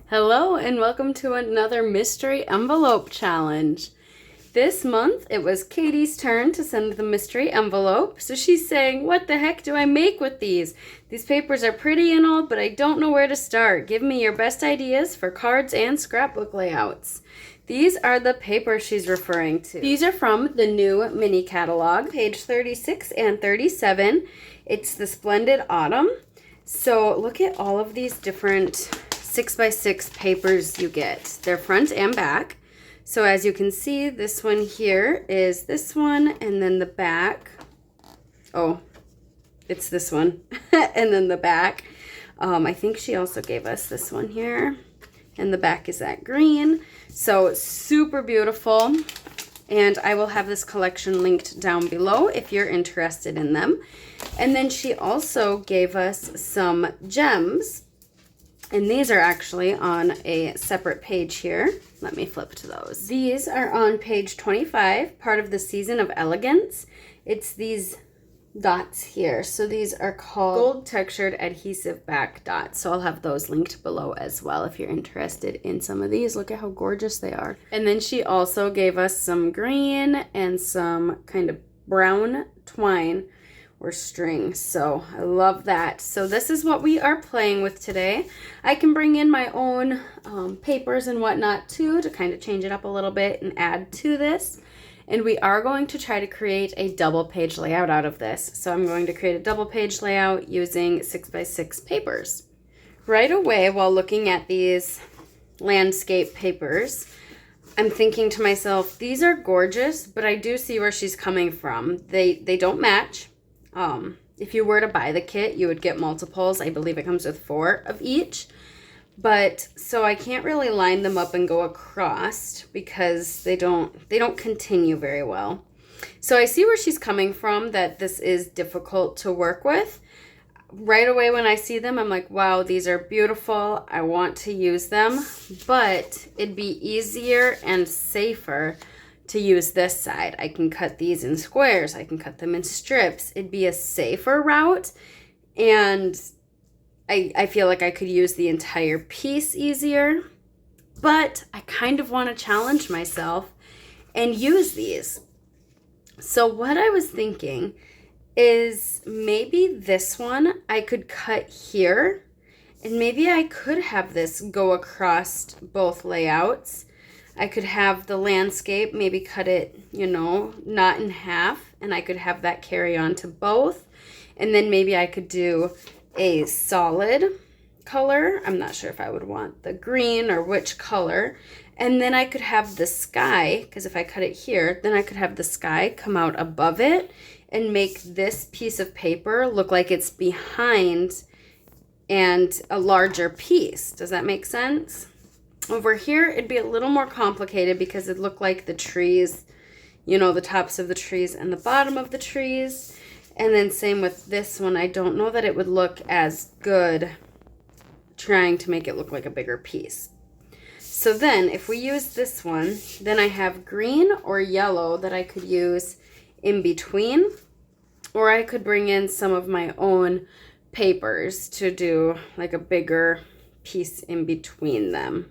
Hello and welcome to another mystery envelope challenge. This month it was Katie's turn to send the mystery envelope. So she's saying, what the heck do I make with these? These papers are pretty and all, but I don't know where to start. Give me your best ideas for cards and scrapbook layouts. These are the papers she's referring to. These are from the new mini catalog, page 36 and 37. It's the Splendid Autumn. So look at all of these different 6x6 papers you get. They're front and back. So as you can see, this one here is this one, and then the back. Oh, it's this one. And then the back. I think she also gave us this one here. And the back is that green. So super beautiful. And I will have this collection linked down below if you're interested in them. And then she also gave us some gems. And these are actually on a separate page here. Let me flip to those. These are on page 25, part of the season of Elegance. It's these dots here. So these are called gold textured adhesive back dots. So I'll have those linked below as well if you're interested in some of these. Look at how gorgeous they are. And then she also gave us some green and some kind of brown twine or string. So I love that. So this is what we are playing with today. I can bring in my own papers and whatnot too to kind of change it up a little bit and add to this. And we are going to try to create a double page layout out of this. So I'm going to create a double page layout using 6x6 papers. Right away, while looking at these landscape papers, I'm thinking to myself, these are gorgeous, but I do see where she's coming from. They don't match. If you were to buy the kit, you would get multiples. I believe it comes with 4 of each. But so I can't really line them up and go across because they don't continue very well. So I see where she's coming from, that this is difficult to work with. Right away when I see them, I'm like, wow, these are beautiful. I want to use them, but it'd be easier and safer to use this side. I can cut these in squares. I can cut them in strips. It'd be a safer route, and I feel like I could use the entire piece easier, but I kind of want to challenge myself and use these. So what I was thinking is maybe this one I could cut here, and maybe I could have this go across both layouts. I could have the landscape, maybe cut it, not in half, and I could have that carry on to both. And then maybe I could do a solid color. I'm not sure if I would want the green or which color. And then I could have the sky, because if I cut it here, then I could have the sky come out above it and make this piece of paper look like it's behind and a larger piece. Does that make sense? Over here, it'd be a little more complicated because it'd look like the trees, the tops of the trees and the bottom of the trees. And then same with this one. I don't know that it would look as good trying to make it look like a bigger piece. So then if we use this one, then I have green or yellow that I could use in between, or I could bring in some of my own papers to do like a bigger piece in between them.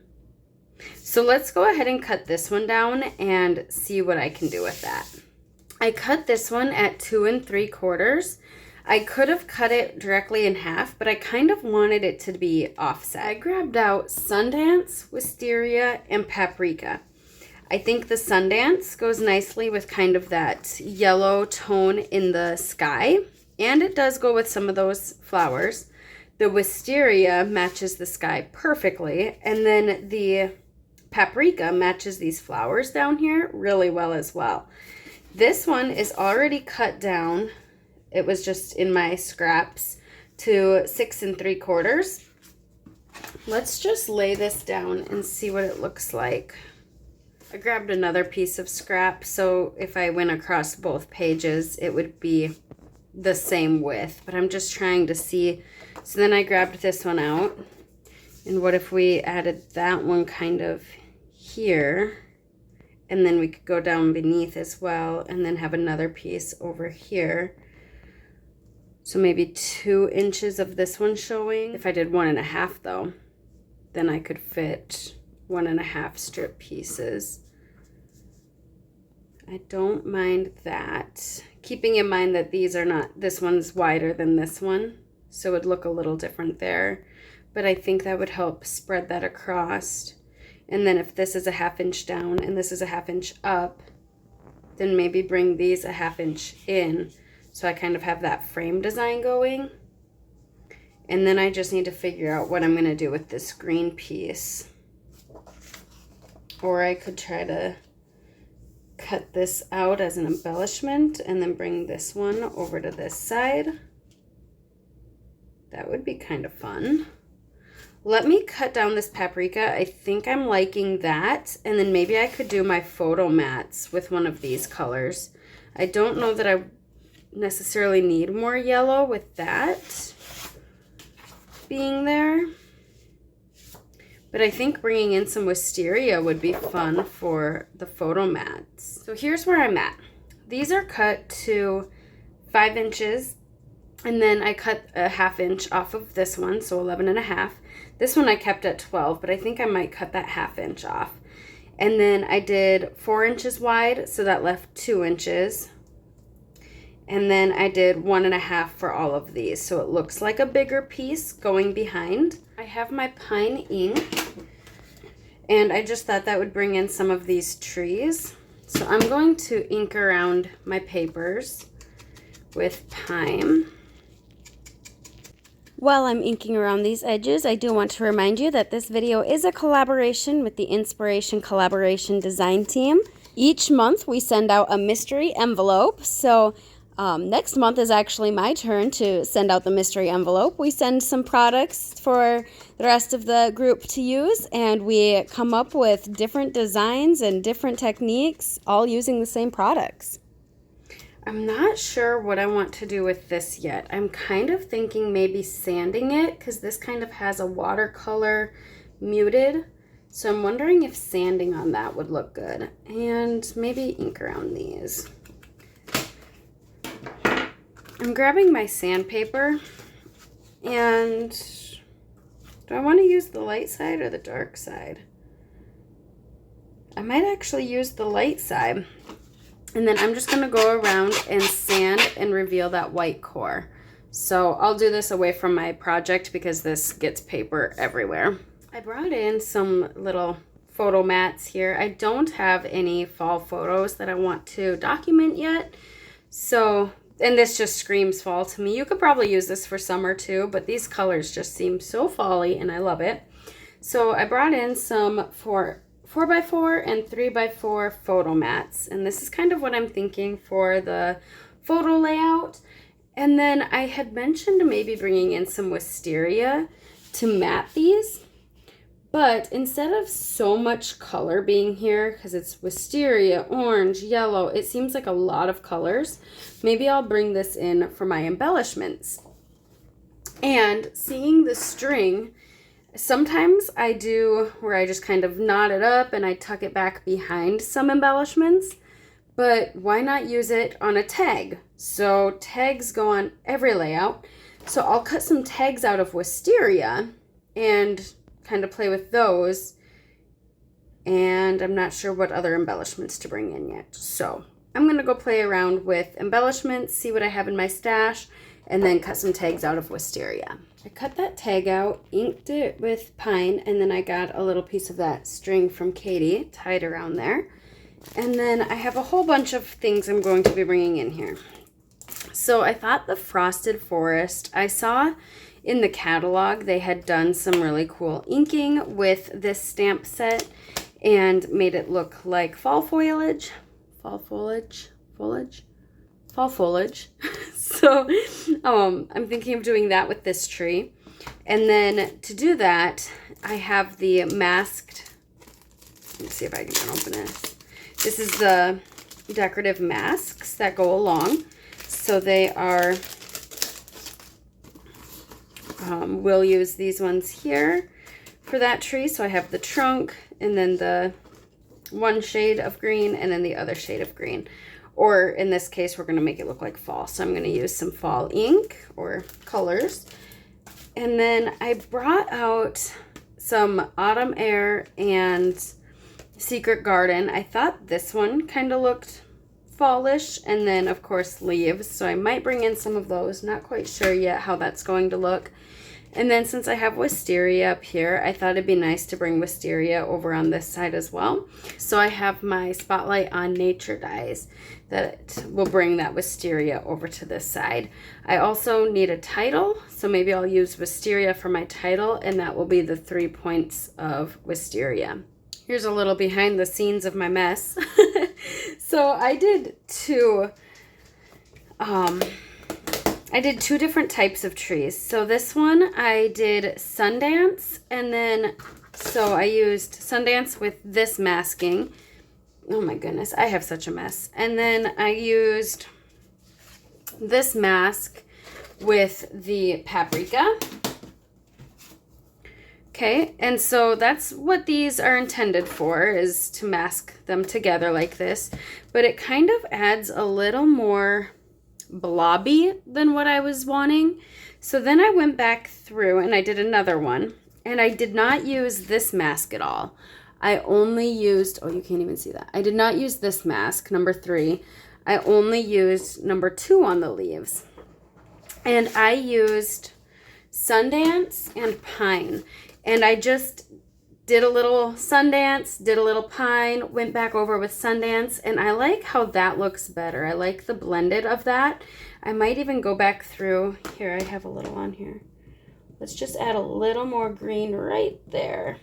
So let's go ahead and cut this one down and see what I can do with that. I cut this one at 2 3/4. I could have cut it directly in half, but I kind of wanted it to be offset. I grabbed out Sundance, Wisteria, and Paprika. I think the Sundance goes nicely with kind of that yellow tone in the sky, and it does go with some of those flowers. The Wisteria matches the sky perfectly, and then the Paprika matches these flowers down here really well as well. This one is already cut down. It was just in my scraps to 6 3/4. Let's just lay this down and see what it looks like. I grabbed another piece of scrap, so if I went across both pages, it would be the same width, but I'm just trying to see. So then I grabbed this one out, and what if we added that one kind of here, and then we could go down beneath as well, and then have another piece over here. So maybe 2 inches of this one showing. If I did 1 1/2 though, then I could fit 1.5 strip pieces. I don't mind that. Keeping in mind that these are not, this one's wider than this one, so it would look a little different there. But I think that would help spread that across. And then if this is a 1/2 inch down and this is a 1/2 inch up, then maybe bring these a 1/2 inch in. So I kind of have that frame design going. And then I just need to figure out what I'm going to do with this green piece. Or I could try to cut this out as an embellishment and then bring this one over to this side. That would be kind of fun. Let me cut down this paprika. I think I'm liking that. And then maybe I could do my photo mats with one of these colors. I don't know that I necessarily need more yellow with that being there. But I think bringing in some wisteria would be fun for the photo mats. So here's where I'm at. These are cut to 5 inches. And then I cut a 1/2 inch off of this one, so 11.5. This one I kept at 12, but I think I might cut that 1/2 inch off. And then I did 4 inches wide, so that left 2 inches. And then I did 1.5 for all of these, so it looks like a bigger piece going behind. I have my pine ink, and I just thought that would bring in some of these trees. So I'm going to ink around my papers with pine. While I'm inking around these edges, I do want to remind you that this video is a collaboration with the Inspiration Collaboration Design Team. Each month we send out a mystery envelope, so next month is actually my turn to send out the mystery envelope. We send some products for the rest of the group to use, and we come up with different designs and different techniques, all using the same products. I'm not sure what I want to do with this yet. I'm kind of thinking maybe sanding it, because this kind of has a watercolor muted. So I'm wondering if sanding on that would look good. And maybe ink around these. I'm grabbing my sandpaper, and do I want to use the light side or the dark side? I might actually use the light side. And then I'm just going to go around and sand and reveal that white core. So I'll do this away from my project because this gets paper everywhere. I brought in some little photo mats here. I don't have any fall photos that I want to document yet. So, and this just screams fall to me. You could probably use this for summer too, but these colors just seem so fall-y and I love it. So I brought in some 4x4 and 3x4 photo mats, and this is kind of what I'm thinking for the photo layout. And then I had mentioned maybe bringing in some wisteria to mat these, but instead of so much color being here, because it's wisteria, orange, yellow, it seems like a lot of colors. Maybe I'll bring this in for my embellishments. And seeing the string, sometimes I do where I just kind of knot it up and I tuck it back behind some embellishments, but why not use it on a tag? So tags go on every layout. So I'll cut some tags out of wisteria and kind of play with those. And I'm not sure what other embellishments to bring in yet. So I'm going to go play around with embellishments, see what I have in my stash, and then cut some tags out of wisteria. I cut that tag out, inked it with pine, and then I got a little piece of that string from Katie tied around there. And then I have a whole bunch of things I'm going to be bringing in here. So I thought the Frosted Forest, I saw in the catalog they had done some really cool inking with this stamp set and made it look like fall foliage. Fall foliage? Fall foliage. So I'm thinking of doing that with this tree. And then to do that, I have the masked, let me see if I can open this. This is the decorative masks that go along. So they are, we'll use these ones here for that tree. So I have the trunk and then the one shade of green and then the other shade of green. Or in this case, we're going to make it look like fall. So I'm going to use some fall ink or colors. And then I brought out some Autumn Air and Secret Garden. I thought this one kind of looked fallish, and then of course leaves, so I might bring in some of those. Not quite sure yet how that's going to look. And then since I have wisteria up here, I thought it'd be nice to bring wisteria over on this side as well. So I have my Spotlight on Nature dies that will bring that wisteria over to this side. I also need a title, so maybe I'll use wisteria for my title, and that will be the 3 points of wisteria. Here's a little behind the scenes of my mess. So I did two different types of trees. So this one I did Sundance, and then so I used Sundance with this masking. Oh my goodness, I have such a mess. And then I used this mask with the paprika. Okay, and so that's what these are intended for, is to mask them together like this. But it kind of adds a little more blobby than what I was wanting. So then I went back through and I did another one. And I did not use this mask at all. I only used, oh, you can't even see that. I did not use this mask, number 3. I only used number 2 on the leaves. And I used Sundance and Pine. And I just did a little Sundance, did a little Pine, went back over with Sundance, and I like how that looks better. I like the blended of that. I might even go back through. Here, I have a little on here. Let's just add a little more green right there.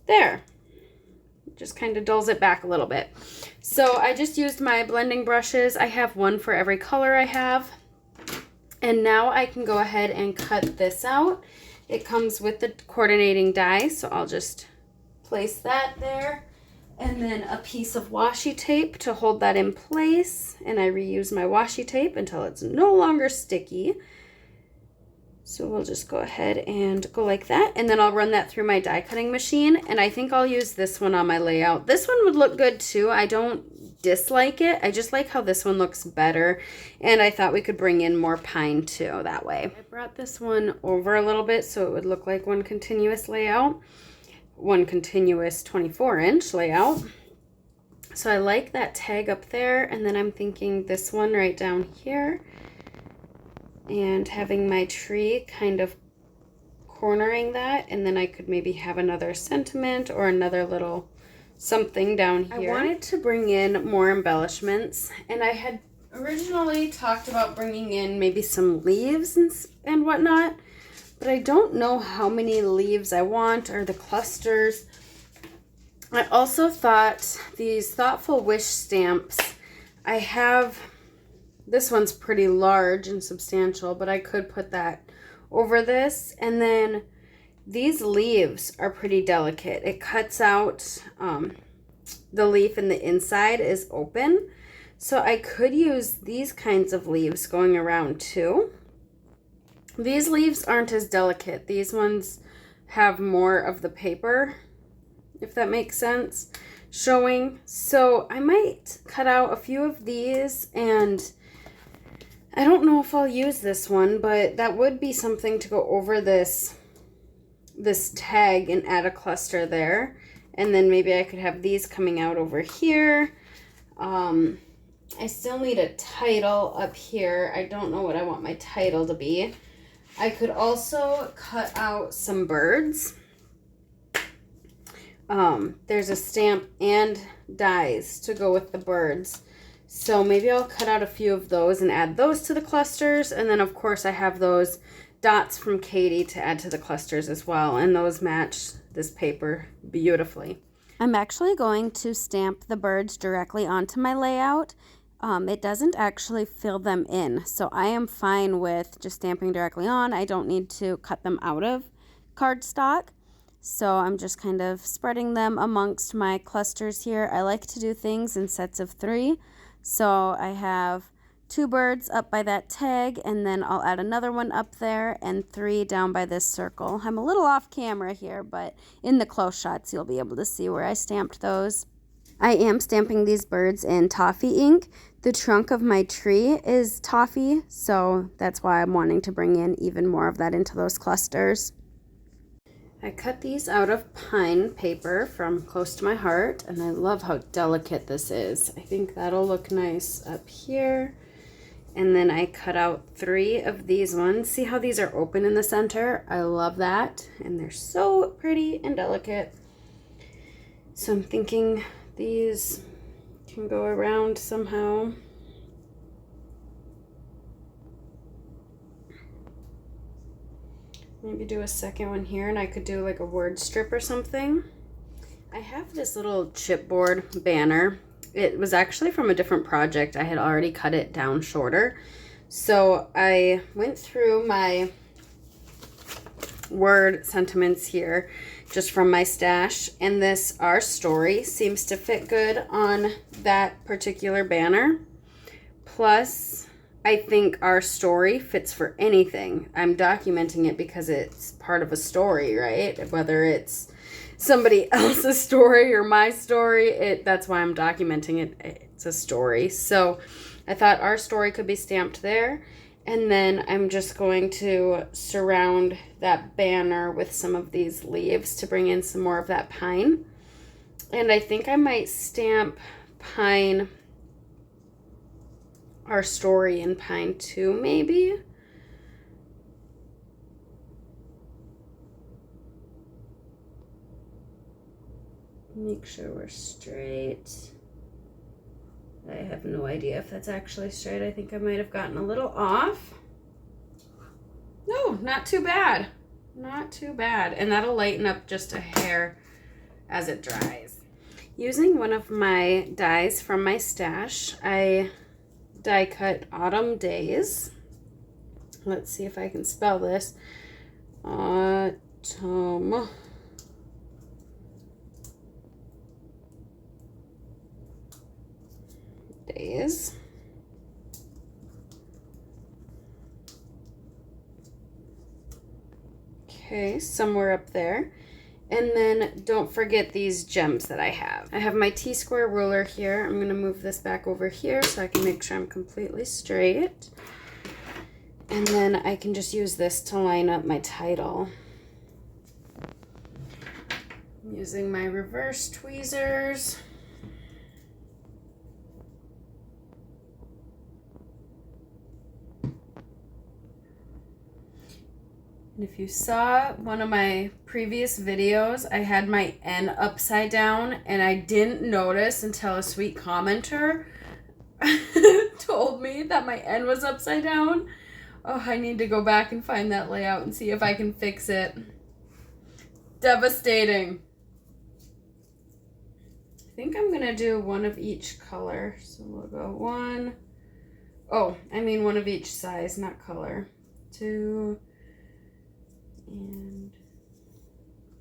There. Just kind of dulls it back a little bit. So I just used my blending brushes. I have one for every color I have. And now I can go ahead and cut this out. It comes with the coordinating die, so I'll just place that there. And then a piece of washi tape to hold that in place. And I reuse my washi tape until it's no longer sticky. So we'll just go ahead and go like that. And then I'll run that through my die cutting machine. And I think I'll use this one on my layout. This one would look good too. I don't dislike it. I just like how this one looks better. And I thought we could bring in more pine too that way. I brought this one over a little bit so it would look like one continuous layout. One continuous 24-inch layout. So I like that tag up there. And then I'm thinking this one right down here. And having my tree kind of cornering that, and then I could maybe have another sentiment or another little something down here. I wanted to bring in more embellishments, and I had originally talked about bringing in maybe some leaves and whatnot, but I don't know how many leaves I want or the clusters. I also thought these Thoughtful Wish stamps, I have... This one's pretty large and substantial, but I could put that over this. And then these leaves are pretty delicate. It cuts out, the leaf in the inside is open. So I could use these kinds of leaves going around too. These leaves aren't as delicate. These ones have more of the paper, if that makes sense, showing. So I might cut out a few of these, and I don't know if I'll use this one, but that would be something to go over this tag and add a cluster there. And then maybe I could have these coming out over here. I still need a title up here. I don't know what I want my title to be. I could also cut out some birds. There's a stamp and dies to go with the birds. So maybe I'll cut out a few of those and add those to the clusters. And then, of course, I have those dots from Katie to add to the clusters as well. And those match this paper beautifully. I'm actually going to stamp the birds directly onto my layout. It doesn't actually fill them in. So I am fine with just stamping directly on. I don't need to cut them out of cardstock. So I'm just kind of spreading them amongst my clusters here. I like to do things in sets of 3. So I have 2 birds up by that tag, and then I'll add another one up there and 3 down by this circle. I'm a little off camera here, but in the close shots you'll be able to see where I stamped those. I am stamping these birds in toffee ink. The trunk of my tree is toffee, so that's why I'm wanting to bring in even more of that into those clusters. I cut these out of pine paper from Close to My Heart, and I love how delicate this is. I think that'll look nice up here. And then I cut out 3 of these ones. See how these are open in the center? I love that, and they're so pretty and delicate. So I'm thinking these can go around somehow. Maybe do a second one here, and I could do like a word strip or something. I have this little chipboard banner. It was actually from a different project. I had already cut it down shorter. So I went through my word sentiments here just from my stash, and this Our Story seems to fit good on that particular banner. Plus, I think Our Story fits for anything. I'm documenting it because it's part of a story, right? Whether it's somebody else's story or my story, that's why I'm documenting it. It's a story. So I thought Our Story could be stamped there. And then I'm just going to surround that banner with some of these leaves to bring in some more of that pine. And I think I might stamp pine, Our Story in pine too, maybe. Make sure we're straight. I have no idea if that's actually straight. I think I might have gotten a little off. No, not too bad. Not too bad. And that'll lighten up just a hair as it dries. Using one of my dies from my stash, I die cut Autumn Days. Let's see if I can spell this. Autumn Days. Okay, somewhere up there. And then don't forget these gems that I have. I have my T-square ruler here. I'm going to move this back over here so I can make sure I'm completely straight. And then I can just use this to line up my title. I'm using my reverse tweezers. And if you saw one of my previous videos, I had my N upside down, and I didn't notice until a sweet commenter told me that my N was upside down. Oh, I need to go back and find that layout and see if I can fix it. Devastating. I think I'm gonna do one of each color. So we'll go one. Oh, I mean one of each size, not color. 2 and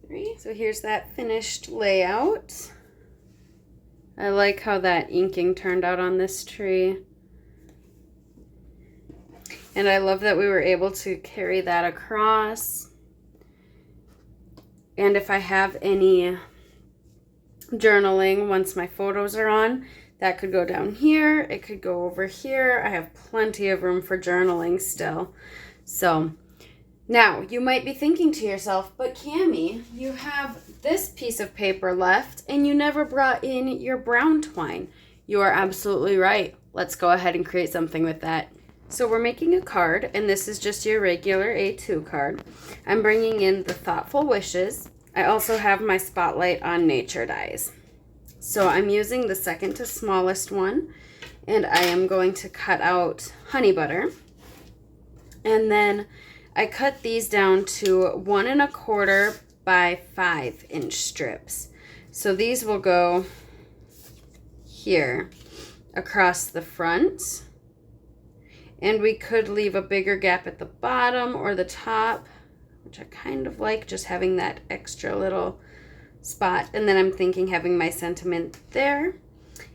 3. So here's that finished layout. I like how that inking turned out on this tree. And I love that we were able to carry that across. And if I have any journaling once my photos are on, that could go down here. It could go over here. I have plenty of room for journaling still. So now, you might be thinking to yourself, but Cami, you have this piece of paper left and you never brought in your brown twine. You are absolutely right. Let's go ahead and create something with that. So we're making a card, and this is just your regular A2 card. I'm bringing in the Thoughtful Wishes. I also have my Spotlight on Nature dies. So I'm using the second to smallest one, and I am going to cut out honey butter. And then I cut these down to 1 1/4 by 5-inch strips. So these will go here across the front. And we could leave a bigger gap at the bottom or the top, which I kind of like, just having that extra little spot. And then I'm thinking having my sentiment there.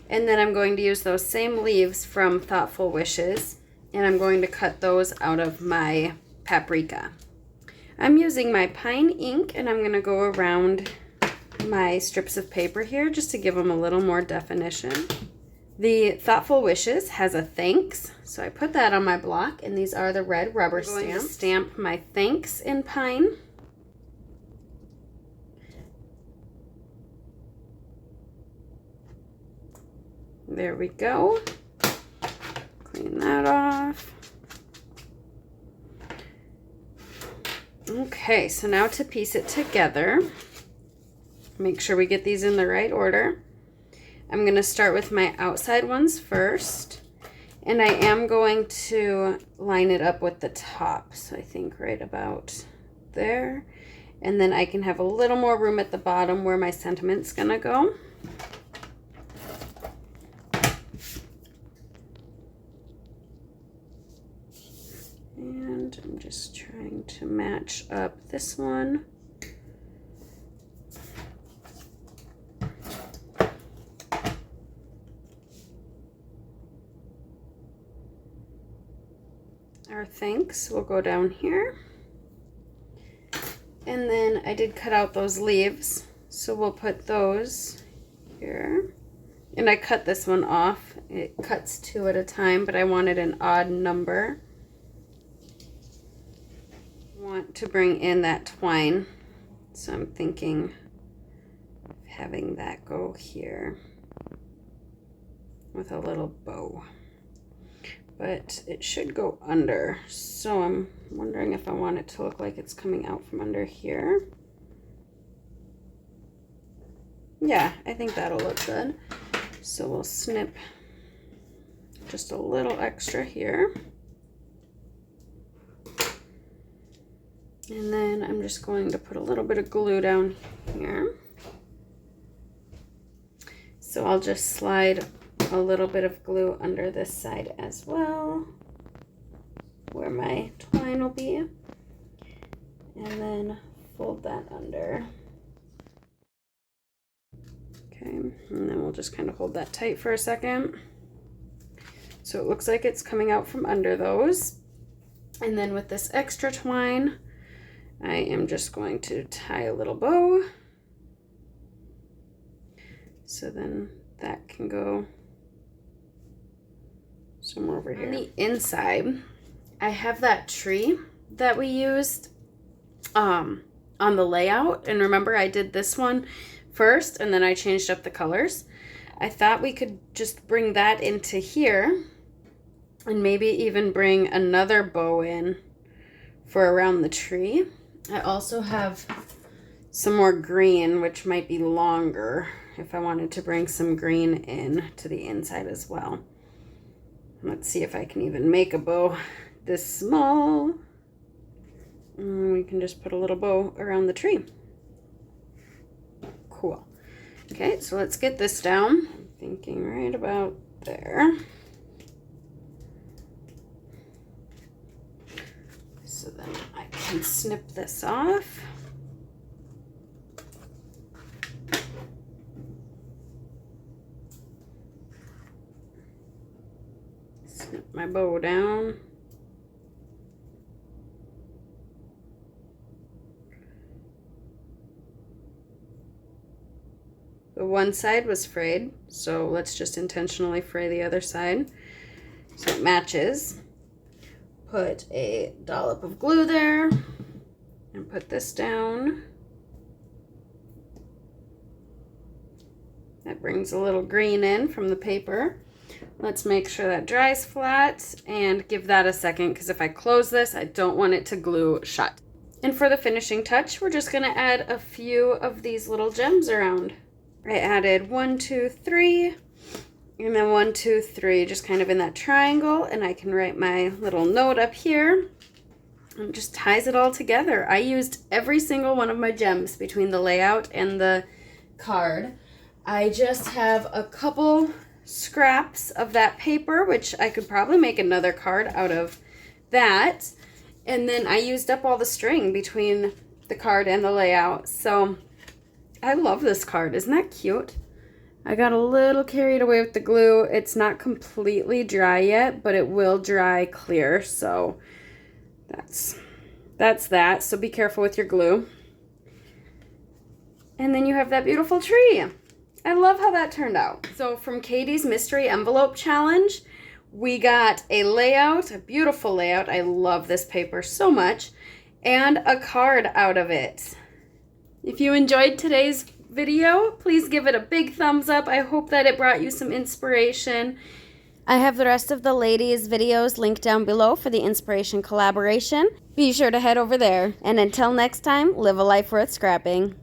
And then I'm going to use those same leaves from Thoughtful Wishes, and I'm going to cut those out of my paprika. I'm using my pine ink, and I'm going to go around my strips of paper here just to give them a little more definition. The Thoughtful Wishes has a thanks, so I put that on my block, and these are the red rubber stamps. I'm going to stamp my thanks in pine. There we go. Clean that off. Okay, so now to piece it together, make sure we get these in the right order. I'm going to start with my outside ones first, and I am going to line it up with the top, so I think right about there, and then I can have a little more room at the bottom where my sentiment's going to go. And I'm just trying to match up this one. Our thanks will go down here. And then I did cut out those leaves, so we'll put those here. And I cut this one off. It cuts 2 at a time, but I wanted an odd number. I want to bring in that twine, so I'm thinking of having that go here with a little bow. But it should go under, so I'm wondering if I want it to look like it's coming out from under here. Yeah, I think that'll look good. So we'll snip just a little extra here. And then I'm just going to put a little bit of glue down here. So I'll just slide a little bit of glue under this side as well, where my twine will be, and then fold that under. Okay, and then we'll just kind of hold that tight for a second. So it looks like it's coming out from under those. And then with this extra twine, I am just going to tie a little bow. So then that can go somewhere over here. On the inside, I have that tree that we used on the layout. And remember, I did this one first and then I changed up the colors. I thought we could just bring that into here and maybe even bring another bow in for around the tree. I also have some more green, which might be longer if I wanted to bring some green in to the inside as well. Let's see if I can even make a bow this small. And we can just put a little bow around the tree. Cool. Okay, so let's get this down. I'm thinking right about there. So then I can snip this off. Snip my bow down. The one side was frayed, so let's just intentionally fray the other side so it matches. Put a dollop of glue there and put this down. That brings a little green in from the paper. Let's make sure that dries flat and give that a second, because if I close this, I don't want it to glue shut. And for the finishing touch, we're just going to add a few of these little gems around. I added 1, 2, 3, and then 1, 2, 3, just kind of in that triangle, and I can write my little note up here. And it just ties it all together. I used every single one of my gems between the layout and the card. I just have a couple scraps of that paper, which I could probably make another card out of that. And then I used up all the string between the card and the layout. So I love this card. Isn't that cute? I got a little carried away with the glue. It's not completely dry yet, but it will dry clear. So that's that. So be careful with your glue. And then you have that beautiful tree. I love how that turned out. So from Katie's Mystery Envelope Challenge, we got a layout, a beautiful layout. I love this paper so much. And a card out of it. If you enjoyed today's video, please give it a big thumbs up. I hope that it brought you some inspiration. I have the rest of the ladies' videos linked down below for the inspiration collaboration. Be sure to head over there. And until next time, live a life worth scrapping.